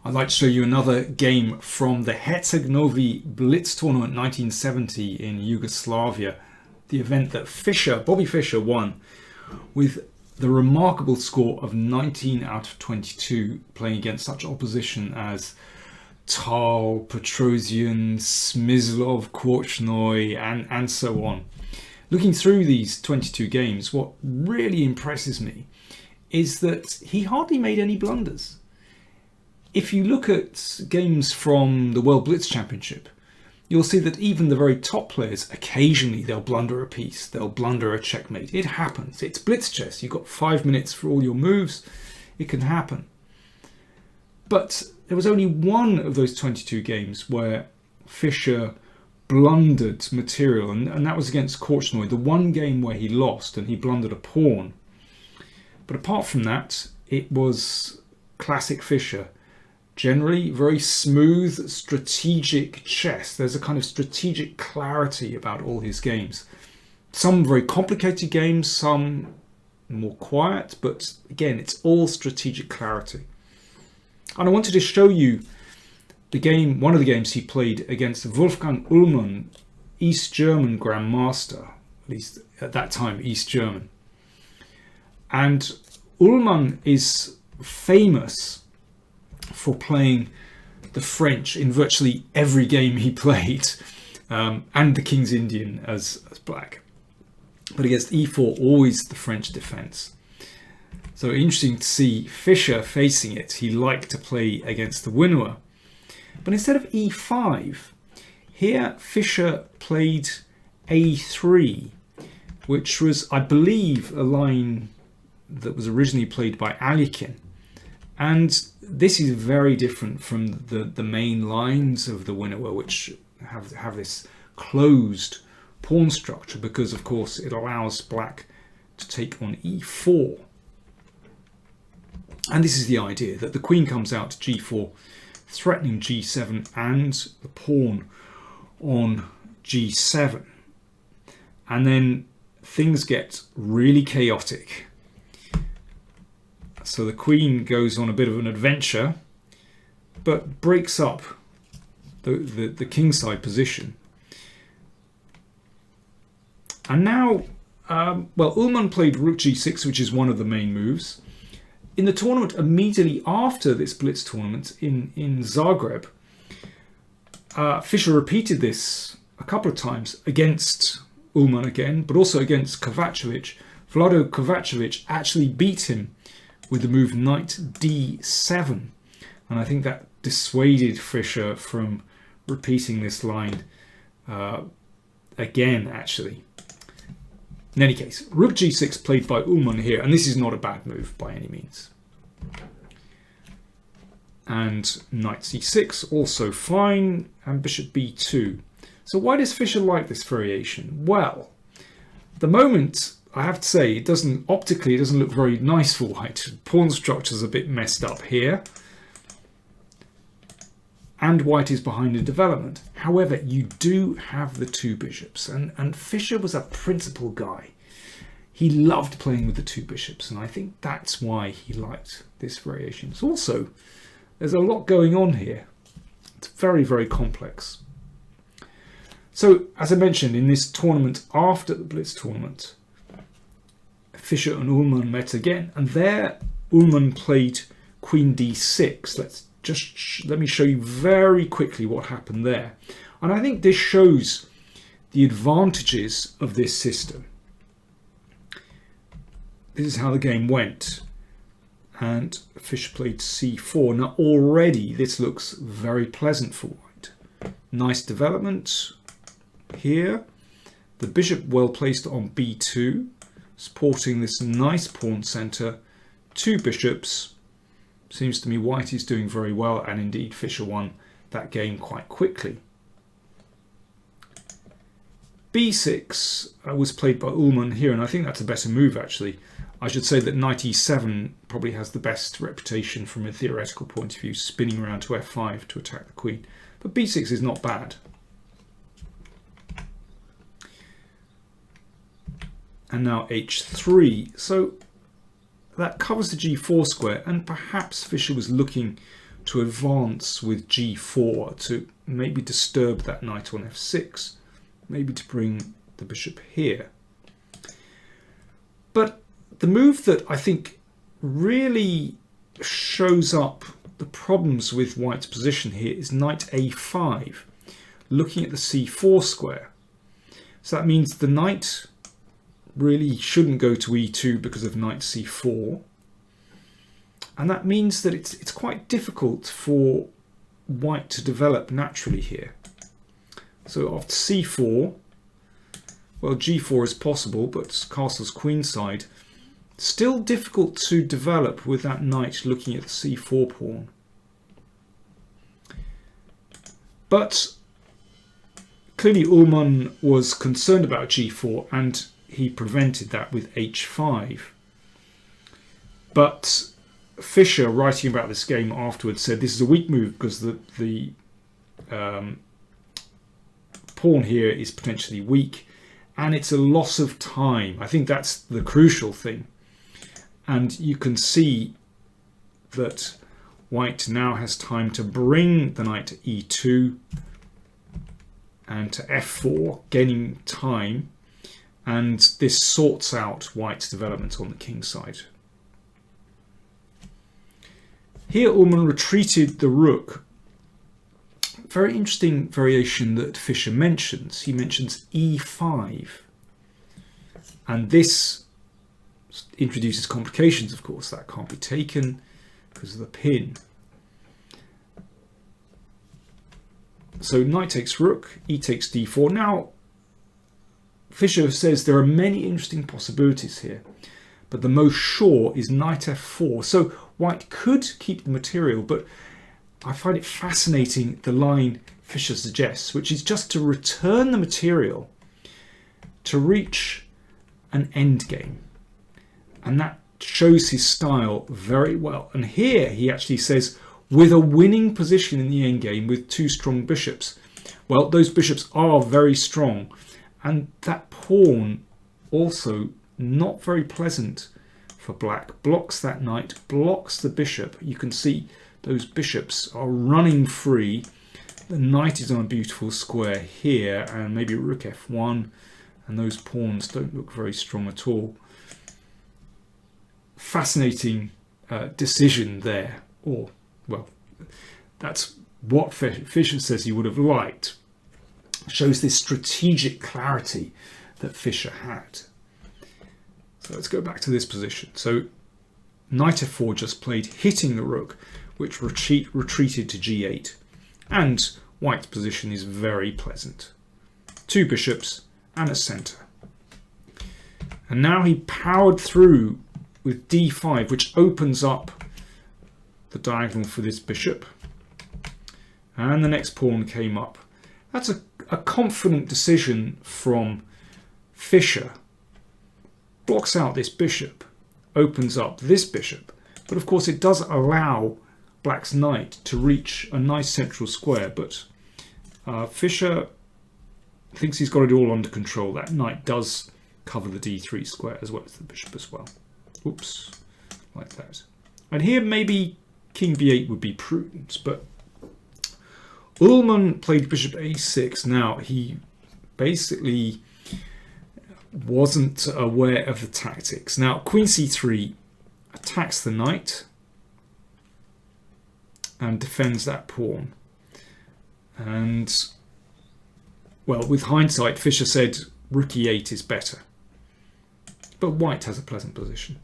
I'd like to show you another game from the Herceg Novi Blitz tournament 1970 in Yugoslavia. The event that Bobby Fischer won with the remarkable score of 19 out of 22, playing against such opposition as Tal, Petrosian, Smyslov, Korchnoi and so on. Looking through these 22 games, what really impresses me is that he hardly made any blunders. If you look at games from the World Blitz Championship, you'll see that even the very top players, occasionally they'll blunder a piece, they'll blunder a checkmate. It happens. It's Blitz chess. You've got 5 minutes for all your moves. It can happen. But there was only one of those 22 games where Fischer blundered material, and that was against Korchnoi, the one game where he lost and he blundered a pawn. But apart from that, it was classic Fischer. Generally very smooth, strategic chess. There's a kind of strategic clarity about all his games. Some very complicated games, some more quiet, but again, it's all strategic clarity. And I wanted to show you the game, one of the games he played against Wolfgang Uhlmann, East German Grandmaster, at least at that time, East German. And Uhlmann is famous for playing the French in virtually every game he played, and the King's Indian as black. But against e4, always the French defense. So interesting to see Fischer facing it. He liked to play against the winner. But instead of e5, here Fischer played a3, which was, I believe, a line that was originally played by Alekhine. And this is very different from the main lines of the winner, which have this closed pawn structure, because of course it allows black to take on e4. And this is the idea that the queen comes out to g4, threatening g7 and the pawn on g7. And then things get really chaotic. So the queen goes on a bit of an adventure, but breaks up the kingside position. And now, Uhlmann played rook g6, which is one of the main moves. In the tournament immediately after this Blitz tournament in Zagreb, Fischer repeated this a couple of times against Uhlmann again, but also against Kovacevic. Vlado Kovacevic actually beat him with the move knight d7, and I think that dissuaded Fischer from repeating this line again, actually. In any case, rook g6 played by Uhlmann here, and this is not a bad move by any means. And knight c6 also fine, and bishop b2. So why does Fischer like this variation? Well, at the moment, I have to say, optically it doesn't look very nice for white. Pawn structure's a bit messed up here, and white is behind in development. However, you do have the two bishops, and Fischer was a principled guy. He loved playing with the two bishops, and I think that's why he liked this variation. It's also, there's a lot going on here. It's very, very complex. So, as I mentioned, in this tournament after the Blitz tournament, Fischer and Uhlmann met again, and there Uhlmann played queen d6. Let me show you very quickly what happened there. And I think this shows the advantages of this system. This is how the game went. And Fischer played c4. Now already this looks very pleasant for white. Nice development here. The bishop well placed on b2, supporting this nice pawn center. Two bishops. Seems to me white is doing very well, and indeed Fischer won that game quite quickly. b6 was played by Uhlmann here, and I think that's a better move actually. I should say that knight e7 probably has the best reputation from a theoretical point of view, spinning around to f5 to attack the queen. But b6 is not bad. And now h3. So that covers the g4 square, and perhaps Fischer was looking to advance with g4 to maybe disturb that knight on f6, maybe to bring the bishop here. But the move that I think really shows up the problems with white's position here is knight a5, looking at the c4 square. So that means the knight really shouldn't go to e2 because of knight c4. And that means that it's quite difficult for white to develop naturally here. So after c4, well, g4 is possible, but castle's queenside. Still difficult to develop with that knight looking at the c4 pawn. But clearly Uhlmann was concerned about g4 and he prevented that with h5. But Fischer, writing about this game afterwards, said this is a weak move because the pawn here is potentially weak and it's a loss of time. I think that's the crucial thing. And you can see that white now has time to bring the knight to e2 and to f4, gaining time. And this sorts out white's development on the king side. Here Uhlmann retreated the rook. Very interesting variation that Fischer mentions. He mentions e5. And this introduces complications, of course. That can't be taken because of the pin. So knight takes rook, e takes d4. Now, Fischer says there are many interesting possibilities here, but the most sure is knight f4. So white could keep the material, but I find it fascinating the line Fischer suggests, which is just to return the material to reach an endgame. And that shows his style very well. And here he actually says, with a winning position in the endgame with two strong bishops. Well, those bishops are very strong. And that pawn also not very pleasant for black. Blocks that knight, blocks the bishop. You can see those bishops are running free. The knight is on a beautiful square here, and maybe rook f1, and those pawns don't look very strong at all. Fascinating decision there. Or, well, that's what Fischer says he would have liked. Shows this strategic clarity that Fischer had. So let's go back to this position. So knight f4 just played, hitting the rook, which retreated to g8. And white's position is very pleasant. Two bishops and a centre. And now he powered through with d5, which opens up the diagonal for this bishop. And the next pawn came up. That's a confident decision from Fischer. Blocks out this bishop, opens up this bishop. But of course it does allow black's knight to reach a nice central square. But Fischer thinks he's got it all under control. That knight does cover the d3 square as well as the bishop as well. Oops, like that. And here maybe king b8 would be prudent, but Uhlmann played bishop a6. Now, he basically wasn't aware of the tactics. Now, queen c3 attacks the knight and defends that pawn. And, well, with hindsight, Fischer said rook e8 is better. But white has a pleasant position.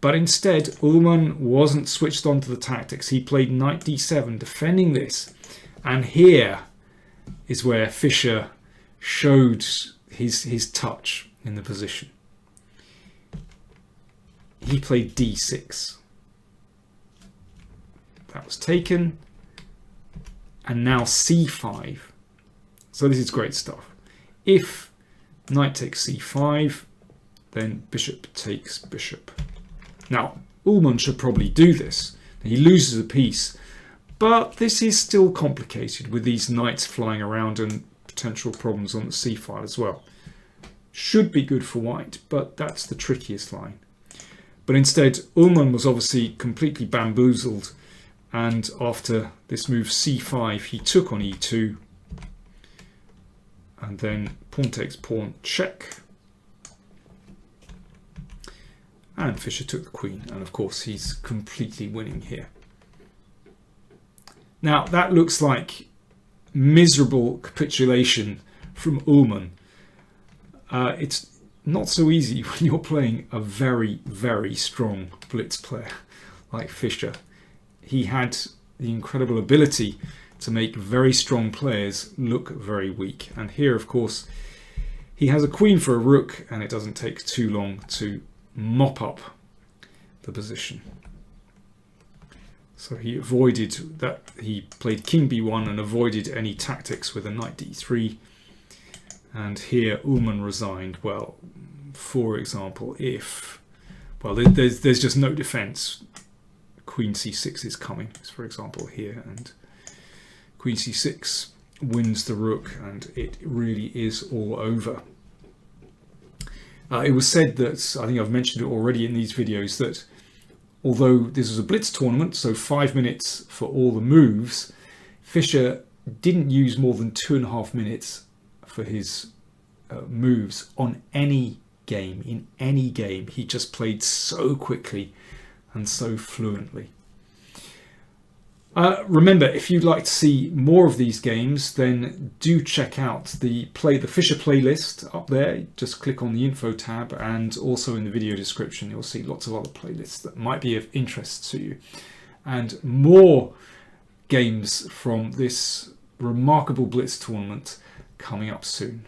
But instead, Uhlmann wasn't switched on to the tactics. He played knight d7, defending this. And here is where Fischer showed his touch in the position. He played d6. That was taken. And now c5. So this is great stuff. If knight takes c5, then bishop takes bishop. Now, Uhlmann should probably do this. He loses a piece. But this is still complicated with these knights flying around and potential problems on the c file as well. Should be good for white, but that's the trickiest line. But instead, Uhlmann was obviously completely bamboozled And after this move c5, he took on e2. And then pawn takes pawn, check. And Fischer took the queen. And of course, he's completely winning here. Now, that looks like miserable capitulation from Uhlmann. It's not so easy when you're playing a very, very strong Blitz player like Fischer. He had the incredible ability to make very strong players look very weak. And here, of course, he has a queen for a rook, and it doesn't take too long to mop up the position. So he avoided that. He played king b1 and avoided any tactics with a knight d3. And here Uhlmann resigned. Well, for example, if, well, there's just no defense. Queen c6 is coming, for example, here, and queen c6 wins the rook, and it really is all over. It was said that, I think I've mentioned it already in these videos, that although this was a Blitz tournament, so 5 minutes for all the moves, Fischer didn't use more than 2.5 minutes for his moves on any game. In any game, he just played so quickly and so fluently. Remember, if you'd like to see more of these games, then do check out the Fischer playlist up there. Just click on the info tab, and also in the video description you'll see lots of other playlists that might be of interest to you. And more games from this remarkable Blitz tournament coming up soon.